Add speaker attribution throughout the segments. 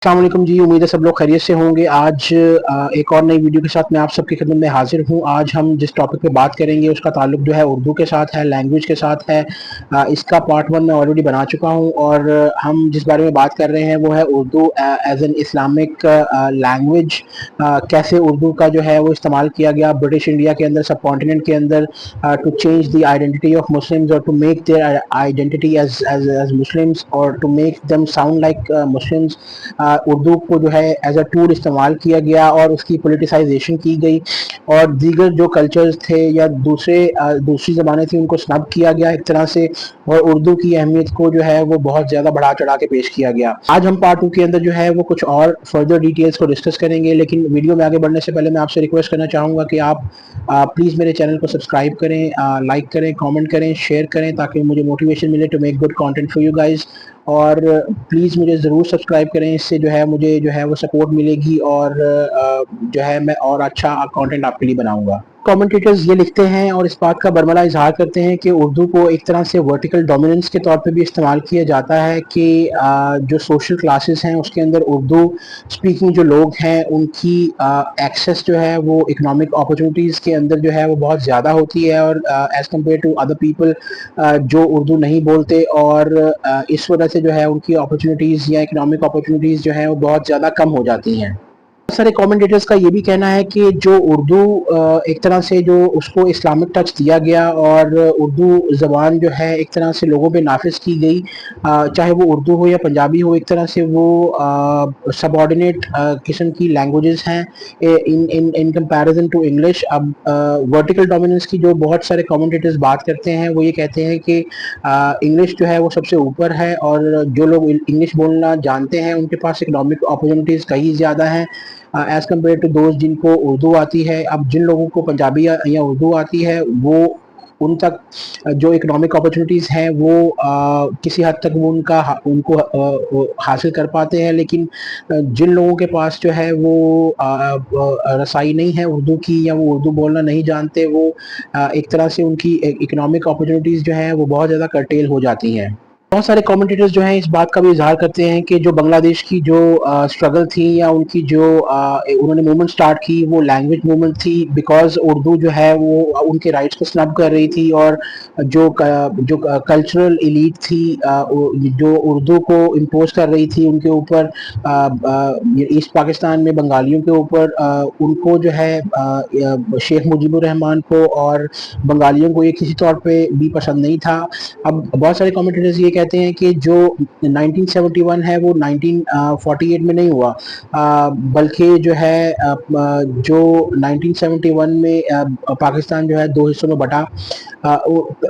Speaker 1: अस्सलाम वालेकुम जी। उम्मीद है सब लोग खैरियत से होंगे। आज एक और नई वीडियो के साथ मैं आप सबकी खिदमत में हाजिर हूँ। आज हम जिस टॉपिक पे बात करेंगे उसका ताल्लुक जो है उर्दू के साथ है, लैंग्वेज के साथ है। इसका पार्ट 1 मैं ऑलरेडी बना चुका हूँ और हम जिस बारे में बात कर रहे हैं वो है Urdu as an Islamic language. कैसे उर्दू का जो है वो इस्तेमाल किया गया ब्रिटिश इंडिया के अंदर, सब कॉन्टिनेंट के अंदर, to change the identity of Muslims और to make their identity as Muslims और to make them sound like Muslims. Urdu को जो है एज अ टूल इस्तेमाल किया गया और उसकी पोलिटिसाइजेशन की गई और दीगर जो कल्चर्स थे या दूसरी ज़बानें थी उनको स्नब किया गया एक तरह से, और उर्दू की अहमियत को जो है वो बहुत ज़्यादा बढ़ा चढ़ा के पेश किया गया। आज हम पार्ट 2 के अंदर जो है वो कुछ और फर्दर डिटेल्स को डिस्कस करेंगे, लेकिन वीडियो में आगे बढ़ने से पहले मैं आपसे रिक्वेस्ट करना चाहूँगा कि आप प्लीज़ मेरे चैनल को सब्सक्राइब करें, लाइक करें, कमेंट करें, शेयर करें ताकि मुझे मोटिवेशन मिले to make good content for you guys. और प्लीज़ मुझे ज़रूर सब्सक्राइब करें, इससे जो है मुझे जो है वो सपोर्ट मिलेगी और जो है मैं और अच्छा कंटेंट आपके लिए बनाऊंगा। कमेंटेटर्स ये लिखते हैं और इस बात का बरमला इजहार करते हैं कि उर्दू को एक तरह से वर्टिकल डोमिनेंस के तौर पे भी इस्तेमाल किया जाता है कि जो सोशल क्लासेस हैं उसके अंदर उर्दू स्पीकिंग जो लोग हैं उनकी एक्सेस जो है वो इकोनॉमिक अपॉर्चुनिटीज़ के अंदर जो है वो बहुत ज़्यादा होती है और as compare to other people जो उर्दू नहीं बोलते, और इस वजह से जो है उनकी अपॉर्चुनिटीज़ या इकोनॉमिक अपॉर्चुनिटीज़ जो है वो बहुत ज़्यादा कम हो जाती हैं। बहुत सारे कमेंटेटर्स का ये भी कहना है कि जो उर्दू एक तरह से जो उसको इस्लामिक टच दिया गया और उर्दू ज़बान जो है एक तरह से लोगों पे नाफिज की गई, चाहे वो उर्दू हो या पंजाबी हो, एक तरह से वो सबऑर्डिनेट किस्म की लैंग्वेजेस हैं इन इन इन कंपैरिजन टू इंग्लिश। अब वर्टिकल डोमिनेंस की जो बहुत सारे कमेंटेटर्स बात करते हैं वो ये कहते हैं कि इंग्लिश जो है वो सबसे ऊपर है और जो लोग इंग्लिश बोलना जानते हैं उनके पास इकोनॉमिक अपॉर्चुनिटीज़ कहीं ज़्यादा हैं एज़ कम्पेयर टू दोस्त जिनको उर्दू आती है। अब जिन लोगों को पंजाबी या उर्दू आती है वो उन तक जो इकोनॉमिक अपॉर्चुनिटीज़ हैं वो किसी हद तक वो उनको हासिल कर पाते हैं, लेकिन जिन लोगों के पास जो है वो रसाई नहीं है उर्दू की या वो उर्दू बोलना नहीं जानते, वो एक तरह से उनकी इकोनॉमिक अपॉर्चुनिटीज़ जो हैं वो बहुत ज़्यादा कर्टेल हो जाती हैं। बहुत सारे कमेंटेटर्स जो हैं इस बात का भी इज़हार करते हैं कि जो बांग्लादेश की जो स्ट्रगल थी या उनकी जो उन्होंने मूवमेंट स्टार्ट की वो लैंग्वेज मूवमेंट थी, बिकॉज़ उर्दू जो है वो उनके राइट्स को स्नब कर रही थी और जो कल्चरल एलीट थी जो उर्दू को इम्पोज कर रही थी उनके ऊपर, ईस्ट पाकिस्तान में बंगालियों के ऊपर, उनको जो है शेख मुजीबुर रहमान को और बंगालियों को ये किसी तौर पे भी पसंद नहीं था। अब बहुत सारे कमेंटेटर्स ये कहते हैं कि जो 1971 है वो 1948 में नहीं हुआ, बल्कि जो है जो 1971 में पाकिस्तान जो है दो हिस्सों में बटा,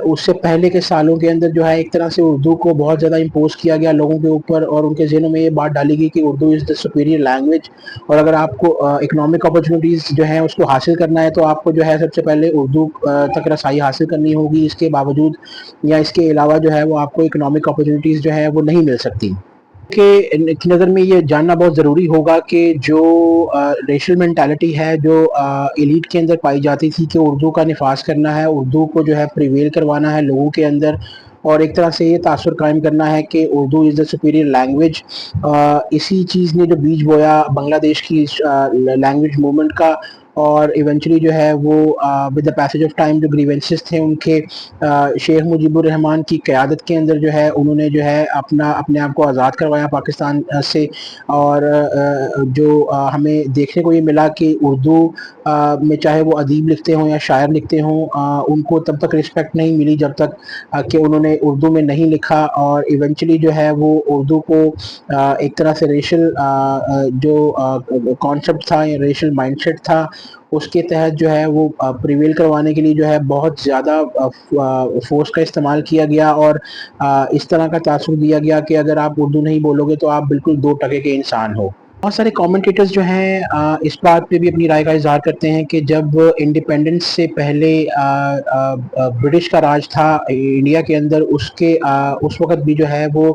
Speaker 1: उससे पहले के सालों के अंदर जो है एक तरह से उर्दू को बहुत ज़्यादा इम्पोज किया गया लोगों के ऊपर और उनके ज़हनों में ये बात डाली गई कि Urdu is the superior language, और अगर आपको इकोनॉमिक अपॉर्चुनिटीज़ जो है उसको हासिल करना है तो आपको जो है सबसे पहले उर्दू तक रसाई हासिल करनी होगी। इसके बावजूद या इसके अलावा जो है वो आपको इकोनॉमिक अपॉर्चुनिटीज़ जो है वो नहीं मिल सकती। की नज़र में ये जानना बहुत ज़रूरी होगा कि जो रेशल मेंटालिटी है जो एलीट के अंदर पाई जाती थी कि उर्दू का निफाज करना है, उर्दू को जो है प्रिवेल करवाना है लोगों के अंदर और एक तरह से ये तासुर कायम करना है कि Urdu is the superior language, इसी चीज़ ने जो बीज बोया बांग्लादेश की लैंग्वेज मूवमेंट का, और इवेंचुअली जो है वो with the passage of time जो ग्रीवेंसेस थे उनके, शेख मुजीबुर रहमान की क़यादत के अंदर जो है उन्होंने जो है अपने आप को आज़ाद करवाया पाकिस्तान से। और जो हमें देखने को ये मिला कि उर्दू में चाहे वो अदीब लिखते हों या शायर लिखते हों, उनको तब तक रिस्पेक्ट नहीं मिली जब तक कि उन्होंने उर्दू में नहीं लिखा, और इवेंचुअली जो है वो उर्दू को एक तरह से रेशल जो कॉन्सेप्ट था या रेशल माइंडसेट था उसके तहत जो है वो प्रिवेल करवाने के लिए जो है बहुत ज़्यादा फोर्स का इस्तेमाल किया गया और इस तरह का तासुर दिया गया कि अगर आप उर्दू नहीं बोलोगे तो आप बिल्कुल 2 टके के इंसान हो। بہت سارے کامنٹیٹرز جو ہیں اس بات پہ بھی اپنی رائے کا اظہار کرتے ہیں کہ جب انڈیپینڈنس سے پہلے برٹش کا راج تھا انڈیا کے اندر، اس وقت بھی جو ہے وہ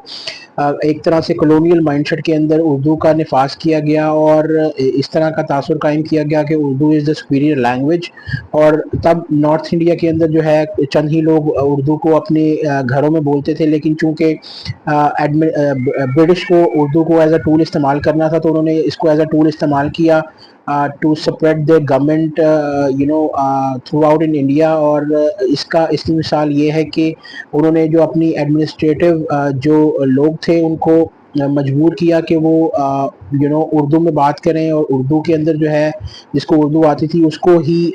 Speaker 1: ایک طرح سے کلونیل مائنڈ سیٹ کے اندر اردو کا نفاذ کیا گیا، اور اس طرح کا تاثر قائم کیا گیا کہ اردو از دا سپیریئر لینگویج. اور تب نارتھ انڈیا کے اندر جو ہے چند ہی لوگ اردو کو اپنے گھروں میں بولتے تھے، لیکن چونکہ برٹش کو اردو کو ایز اے ٹول استعمال کرنا تھا، تو انہوں نے اس کو ایز اے ٹول استعمال کیا to spread the government throughout in India. اور اس کی مثال یہ ہے کہ انہوں نے جو اپنی ایڈمنسٹریٹو جو لوگ تھے ان کو مجبور کیا کہ وہ اردو میں بات کریں، اور اردو کے اندر جو ہے جس کو اردو آتی تھی اس کو ہی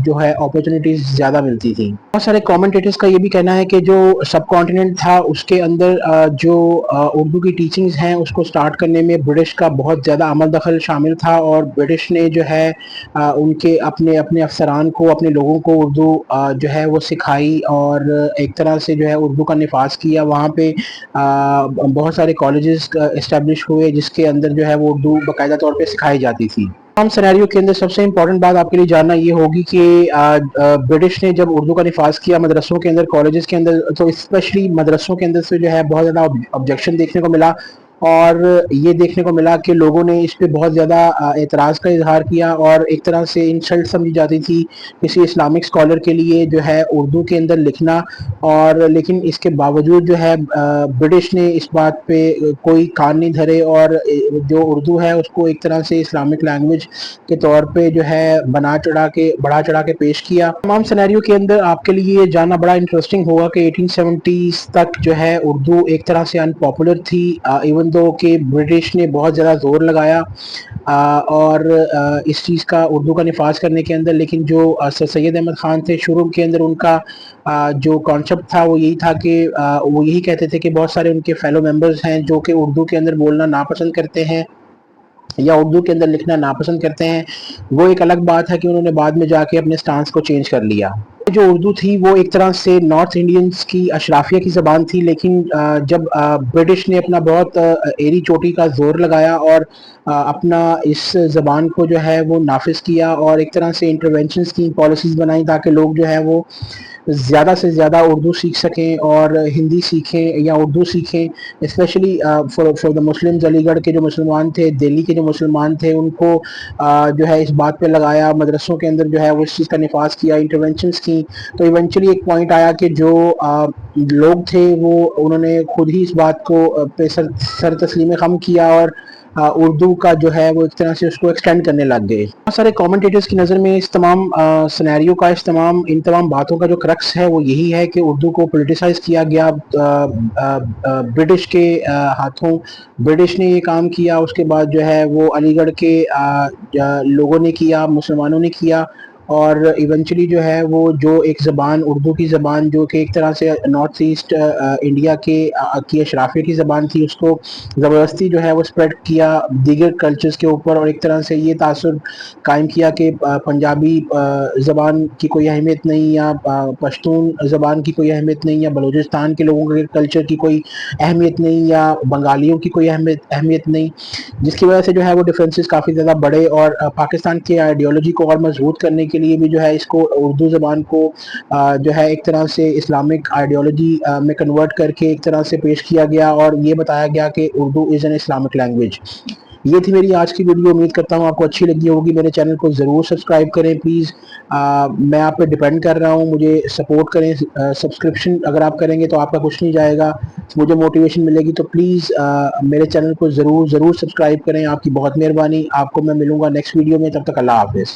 Speaker 1: جو ہے اپرچونیٹیز زیادہ ملتی تھی. بہت سارے کامنٹیٹرز کا یہ بھی کہنا ہے کہ جو سب کانٹیننٹ تھا اس کے اندر جو اردو کی ٹیچنگز ہیں اس کو سٹارٹ کرنے میں برٹش کا بہت زیادہ عمل دخل شامل تھا، اور برٹش نے جو ہے ان کے اپنے افسران کو، اپنے لوگوں کو اردو جو ہے وہ سکھائی، اور ایک طرح سے جو ہے اردو کا نفاذ کیا. وہاں پہ بہت سارے کالجز اسٹیبلش ہوئے جس کے اندر جو ہے وہ اردو باقاعدہ طور پہ سکھائی جاتی تھی. تمام سینیریو کے اندر سب سے امپورٹنٹ بات آپ کے لیے جاننا یہ ہوگی کہ برٹش نے جب اردو کا نفاذ کیا مدرسوں کے اندر، کالجز کے اندر، تو اسپیشلی مدرسوں کے اندر سے جو ہے بہت زیادہ آبجیکشن دیکھنے کو ملا، اور یہ دیکھنے کو ملا کہ لوگوں نے اس پہ بہت زیادہ اعتراض کا اظہار کیا، اور ایک طرح سے انسلٹ سمجھی جاتی تھی کسی اسلامک اسکالر کے لیے جو ہے اردو کے اندر لکھنا. اور لیکن اس کے باوجود جو ہے برٹش نے اس بات پہ کوئی کان نہیں دھرے، اور جو اردو ہے اس کو ایک طرح سے اسلامک لینگویج کے طور پہ جو ہے بڑھا چڑھا کے پیش کیا. تمام سینیریو کے اندر آپ کے لیے یہ جاننا بڑا انٹرسٹنگ ہوگا کہ 1870s تک جو ہے اردو ایک طرح سے ان پاپولر تھی، ایون دو کہ برٹش نے بہت زیادہ زور لگایا اور اس چیز کا اردو کا نفاذ کرنے کے اندر. لیکن جو سر سید احمد خان تھے شروع کے اندر، ان کا جو کانسیپٹ تھا وہ یہی تھا کہ وہ یہی کہتے تھے کہ بہت سارے ان کے فیلو ممبرز ہیں جو کہ اردو کے اندر بولنا ناپسند کرتے ہیں یا اردو کے اندر لکھنا ناپسند کرتے ہیں. وہ ایک الگ بات ہے کہ انہوں نے بعد میں جا کے اپنے سٹانس کو چینج کر لیا. جو اردو تھی وہ ایک طرح سے نارتھ انڈینز کی اشرافیہ کی زبان تھی، لیکن جب برٹش نے اپنا بہت ایری چوٹی کا زور لگایا اور اپنا اس زبان کو جو ہے وہ نافذ کیا، اور ایک طرح سے انٹرونشنز کی پالیسیز بنائیں تاکہ لوگ جو ہے وہ زیادہ سے زیادہ اردو سیکھ سکیں اور ہندی سیکھیں یا اردو سیکھیں. اسپیشلی فار دا مسلمز، علی گڑھ کے جو مسلمان تھے، دہلی کے جو مسلمان تھے، ان کو جو ہے اس بات پہ لگایا، مدرسوں کے اندر جو ہے وہ اس چیز کا نفاذ کیا، انٹرونشنز کی. تو ایونچولی ایک پوائنٹ آیا کہ جو لوگ تھے وہ انہوں نے خود ہی اس بات کو سر تسلیم خم کیا، اور اردو کا جو ہے وہ ایک طرح سے اس کو ایکسٹینڈ کرنے لگ گئے. بہت سارے کامنٹیٹرز کی نظر میں اس تمام سینیریو کا، ان تمام باتوں کا جو کرکس ہے وہ یہی ہے کہ اردو کو پولیٹیسائز کیا گیا برٹش کے ہاتھوں. برٹش نے یہ کام کیا، اس کے بعد جو ہے وہ علی گڑھ کے لوگوں نے کیا، مسلمانوں نے کیا، اور ایونچولی جو ہے وہ جو ایک زبان اردو کی زبان جو کہ ایک طرح سے نارتھ ایسٹ انڈیا کی اشرافیہ کی زبان تھی، اس کو زبردستی جو ہے وہ اسپریڈ کیا دیگر کلچرز کے اوپر، اور ایک طرح سے یہ تاثر قائم کیا کہ پنجابی زبان کی کوئی اہمیت نہیں، یا پشتون زبان کی کوئی اہمیت نہیں، یا بلوچستان کے لوگوں کے کلچر کی کوئی اہمیت نہیں، یا بنگالیوں کی کوئی اہمیت نہیں، جس کی وجہ سے جو ہے وہ ڈفرینسز کافی زیادہ بڑھے. اور پاکستان کی آئیڈیالوجی کو اور مضبوط کرنے کے لیے بھی جو ہے اس کو اردو زبان کو جو ہے ایک طرح سے اسلامک آئیڈیالوجی میں کنورٹ کر کے ایک طرح سے پیش کیا گیا، اور یہ بتایا گیا کہ Urdu is an Islamic language. یہ تھی میری آج کی ویڈیو. امید کرتا ہوں آپ کو اچھی لگی ہوگی. میرے چینل کو ضرور سبسکرائب کریں پلیز. میں آپ پہ ڈیپینڈ کر رہا ہوں، مجھے سپورٹ کریں. سبسکرپشن اگر آپ کریں گے تو آپ کا کچھ نہیں جائے گا، مجھے موٹیویشن ملے گی. تو پلیز میرے چینل کو ضرور سبسکرائب کریں. آپ کی بہت مہربانی. آپ کو میں ملوں گا نیکسٹ ویڈیو میں. تب تک اللہ حافظ.